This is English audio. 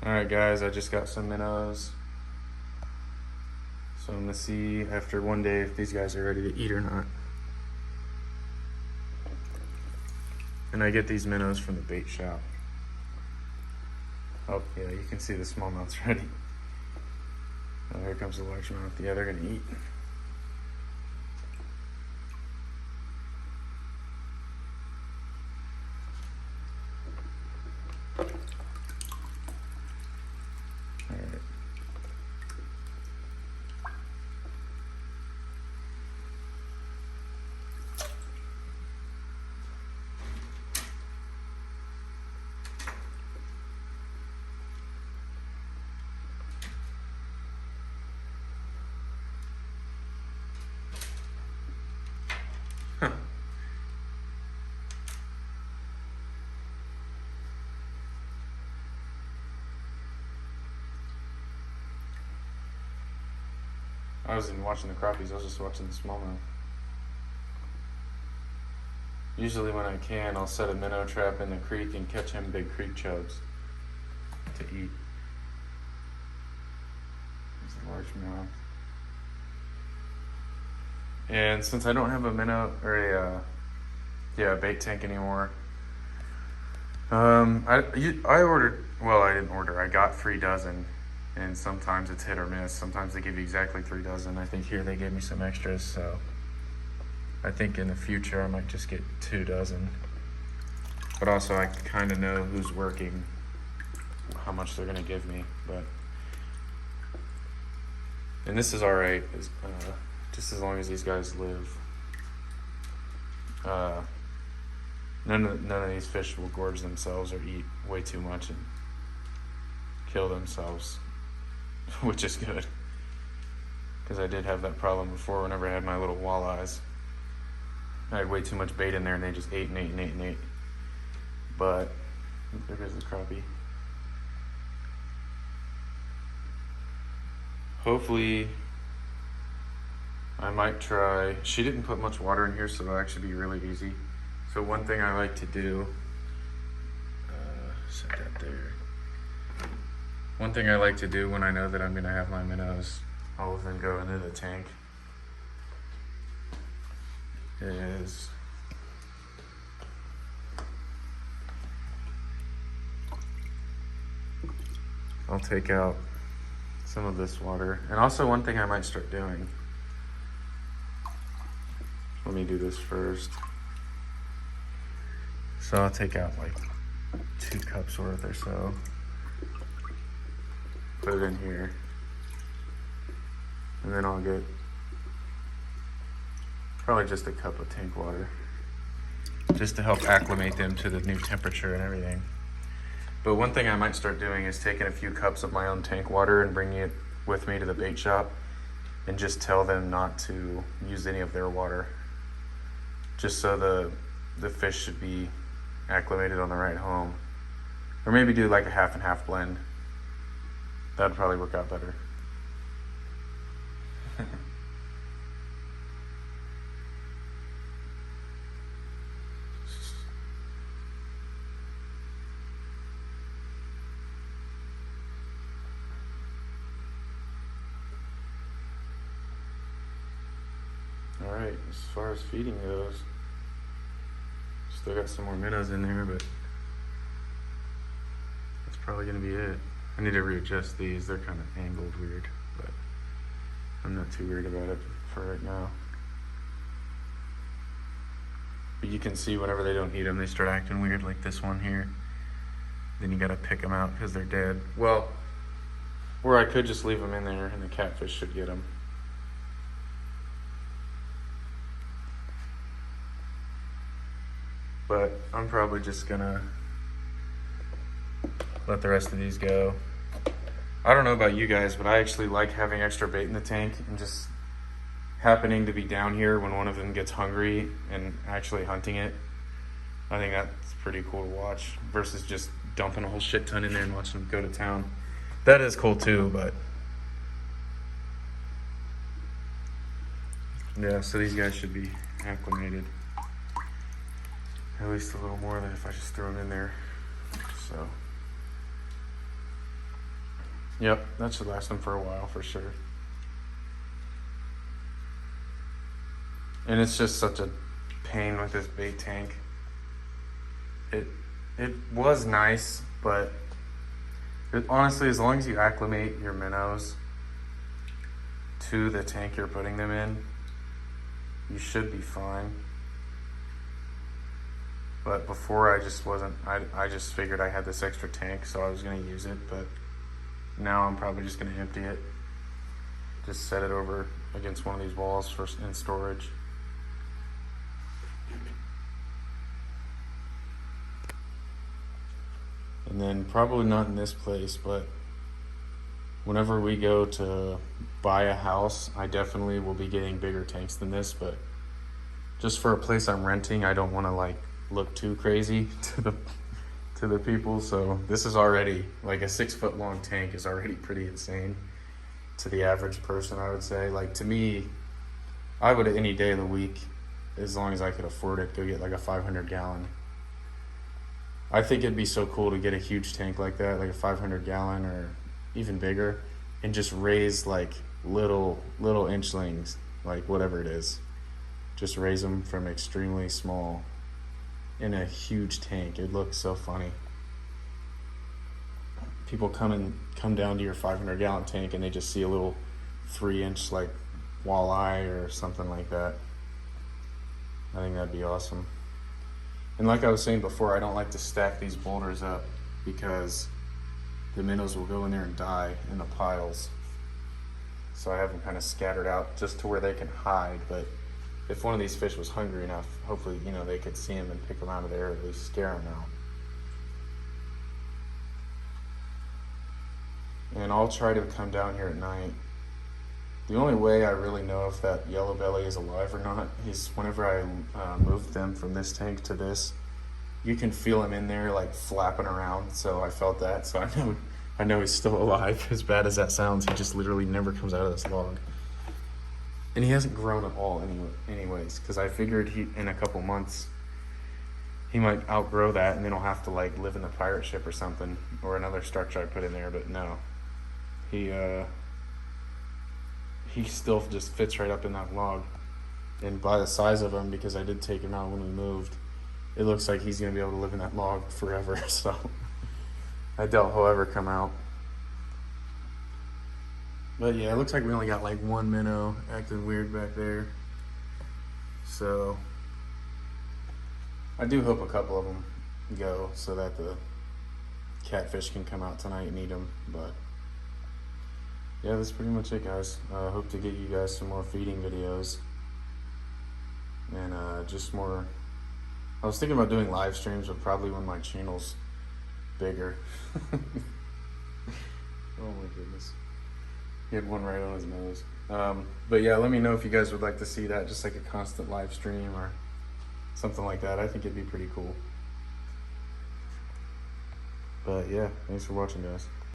Alright guys, I just got some minnows. So I'm gonna see after one day if these guys are ready to eat or not. And I get these minnows from the bait shop. Oh yeah, you can see the smallmouth's ready. Oh, here comes the largemouth. Yeah, they're gonna eat. Alright. Huh. I wasn't watching the crappies, I was just watching the smallmouth. Usually when I can, I'll set a minnow trap in the creek and catch him big creek chubs to eat. There's a largemouth. And since I don't have a minnow or a bait tank anymore, I ordered. Well, I didn't order. I got 3 dozen, and sometimes it's hit or miss. Sometimes they give you exactly 3 dozen. I think here they gave me some extras, so I think in the future I might just get 2 dozen. But also I kind of know who's working, how much they're gonna give me. And this is all right. Just as long as these guys live. None of these fish will gorge themselves or eat way too much and kill themselves, which is good. Because I did have that problem before whenever I had my little walleyes. I had way too much bait in there and they just ate and ate and ate and ate. But there goes the crappie. Hopefully, I might try. She didn't put much water in here, so it'll actually be really easy. So one thing I like to do, set that there. One thing I like to do when I know that I'm gonna have my minnows, I'll then go into the tank, is I'll take out some of this water. And also one thing I might start doing, let me do this first. So I'll take out like 2 cups worth or so. Put it in here. And then I'll get probably just a cup of tank water. Just to help acclimate them to the new temperature and everything. But one thing I might start doing is taking a few cups of my own tank water and bringing it with me to the bait shop and just tell them not to use any of their water. Just so the fish should be acclimated on the right home. Or maybe do like a half and half blend. That'd probably work out better. Alright, as far as feeding goes, still got some more minnows in there, but that's probably gonna be it. I need to readjust these. They're kind of angled weird, but I'm not too worried about it for right now. But you can see whenever they don't eat them, they start acting weird, like this one here. Then you gotta pick them out because they're dead. Well, or I could just leave them in there and the catfish should get them. But I'm probably just gonna let the rest of these go. I don't know about you guys, but I actually like having extra bait in the tank and just happening to be down here when one of them gets hungry and actually hunting it. I think that's pretty cool to watch versus just dumping a whole shit ton in there and watching them go to town. That is cool too, but yeah, so these guys should be acclimated. At least a little more than if I just throw them in there. So Yep, that should last them for a while for sure. And it's just such a pain with this big tank. It was nice, but honestly, as long as you acclimate your minnows to the tank you're putting them in, you should be fine. But before I just wasn't, I just figured I had this extra tank, so I was gonna use it, but now I'm probably just gonna empty it. Just set it over against one of these walls in storage. And then probably not in this place, but whenever we go to buy a house, I definitely will be getting bigger tanks than this, but just for a place I'm renting, I don't want to like look too crazy to the people. So this is already like a 6 foot long tank is already pretty insane to the average person, I would say. Like to me, I would any day of the week, as long as I could afford it, go get like a 500 gallon. I think it'd be so cool to get a huge tank like that, like a 500 gallon or even bigger, and just raise like little inchlings, like whatever it is. Just raise them from extremely small in a huge tank. It looks so funny. People come down to your 500 gallon tank and they just see a little 3-inch like walleye or something like that. I think that'd be awesome. And like I was saying before, I don't like to stack these boulders up because the minnows will go in there and die in the piles. So I have them kind of scattered out just to where they can hide. But if one of these fish was hungry enough, hopefully, you know, they could see them and pick them out of there, or at least scare them out. And I'll try to come down here at night. The only way I really know if that yellow belly is alive or not is whenever I moved them from this tank to this, you can feel him in there like flapping around. So I felt that. So I know he's still alive. As bad as that sounds, he just literally never comes out of this log. And he hasn't grown at all anyways, because I figured in a couple months he might outgrow that and then he'll have to like live in the pirate ship or something, or another structure I put in there. But no, he still just fits right up in that log. And by the size of him, because I did take him out when we moved, it looks like he's gonna be able to live in that log forever. So I doubt he'll ever come out. But yeah, it looks like we only got like one minnow acting weird back there. So I do hope a couple of them go so that the catfish can come out tonight and eat them. But yeah, that's pretty much it, guys. I hope to get you guys some more feeding videos and just more. I was thinking about doing live streams, but probably when my channel's bigger. Oh my goodness. He had one right on his nose. But yeah, let me know if you guys would like to see that, just like a constant live stream or something like that. I think it'd be pretty cool. But yeah, thanks for watching, guys.